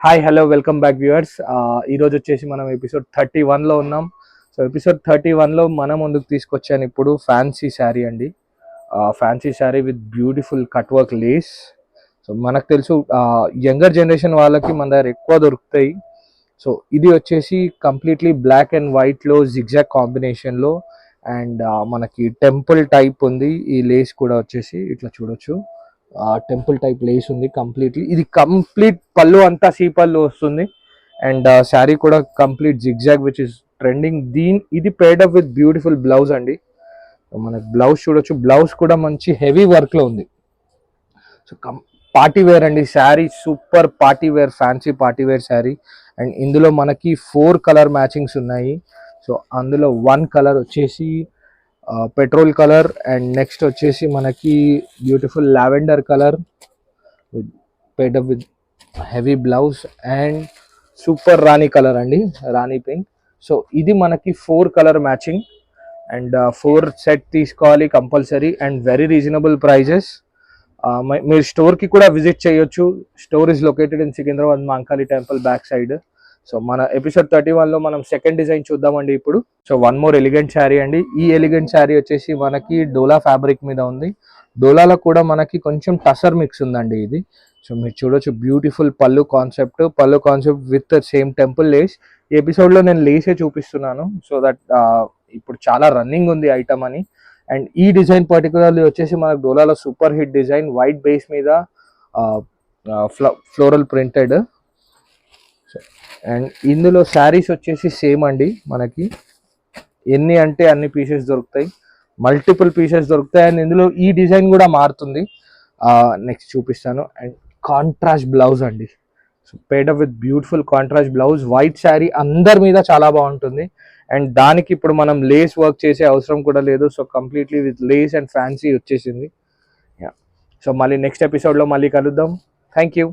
Hi hello welcome back viewers. ఈరోజు వచ్చేసి మనం ఎపిసోడ్ 31లో ఉన్నాం. సో ఎపిసోడ్ 31లో మన ముందుకు తీసుకొచ్చాను ఇప్పుడు ఫ్యాన్సీ శారీ అండి. Fancy sari with beautiful cut work lace. So మనకు తెలుసు యంగర్ జనరేషన్ వాళ్ళకి మన దగ్గర ఎక్కువ దొరుకుతాయి. సో ఇది వచ్చేసి కంప్లీట్లీ బ్లాక్ అండ్ వైట్లో జిగ్జాగ్ కాంబినేషన్లో అండ్ మనకి టెంపుల్ టైప్ ఉంది. ఈ లేస్ కూడా వచ్చేసి ఇట్లా చూడొచ్చు, టెంపుల్ టైప్ లేస్ ఉంది కంప్లీట్లీ. ఇది కంప్లీట్ పళ్ళు అంతా సీ పళ్ళు వస్తుంది అండ్ శారీ కూడా complete zigzag which is trending. ఇది పేడ్ అప్ విత్ బ్యూటిఫుల్ బ్లౌజ్ అండి. మనకి బ్లౌజ్ చూడొచ్చు, బ్లౌజ్ కూడా మంచి హెవీ వర్క్ లో ఉంది. సో పార్టీ వేర్ అండి sari, super party wear, fancy party wear sari. And ఇందులో మనకి 4 కలర్ మ్యాచింగ్స్ ఉన్నాయి. సో అందులో 1 కలర్ వచ్చేసి పెట్రోల్ కలర్ అండ్ నెక్స్ట్ వచ్చేసి మనకి beautiful lavender colour paired up with heavy blouse and super రాణి కలర్ అండి, రాణి పింక్. సో ఇది మనకి 4 కలర్ మ్యాచింగ్ అండ్ 4 సెట్ తీసుకోవాలి compulsory and very reasonable prices. మీరు స్టోర్కి కూడా విజిట్ చేయొచ్చు. Store is located in Secunderabad Mankali temple back side. So మన ఎపిసోడ్ 31లో మనం సెకండ్ డిజైన్ చూద్దామండి ఇప్పుడు. So one more elegant sari అండి. ఈ ఎలిగెంట్ శారీ వచ్చేసి మనకి డోలా ఫ్యాబ్రిక్ మీద ఉంది. డోలాలో కూడా మనకి కొంచెం టసర్ మిక్స్ ఉందండి ఇది. సో మీరు చూడొచ్చు, beautiful pallu concept with same temple lace. ఈ ఎపిసోడ్లో నేను లేసే చూపిస్తున్నాను సో దట్ ఇప్పుడు చాలా రన్నింగ్ ఉంది ఐటమ్ అని. అండ్ ఈ డిజైన్ పర్టికులర్లీ వచ్చేసి మనకు డోలాలో super hit design, white base మీద ఫ్లోరల్ ప్రింటెడ్. అండ్ ఇందులో శారీస్ వచ్చేసి సేమ్ అండి, మనకి ఎన్ని అంటే అన్ని పీసెస్ దొరుకుతాయి, మల్టిపుల్ పీసెస్ దొరుకుతాయి. అండ్ ఇందులో ఈ డిజైన్ కూడా మారుతుంది. నెక్స్ట్ చూపిస్తాను. అండ్ కాంట్రాస్ట్ బ్లౌజ్ అండి, so paid up with beautiful contrast blouse. White sari అందరి మీద చాలా బాగుంటుంది అండ్ దానికి ఇప్పుడు మనం లేస్ వర్క్ చేసే అవసరం కూడా లేదు. So completely with lace and fancy వచ్చేసింది. సో మళ్ళీ నెక్స్ట్ ఎపిసోడ్లో మళ్ళీ కలుద్దాం. Thank you.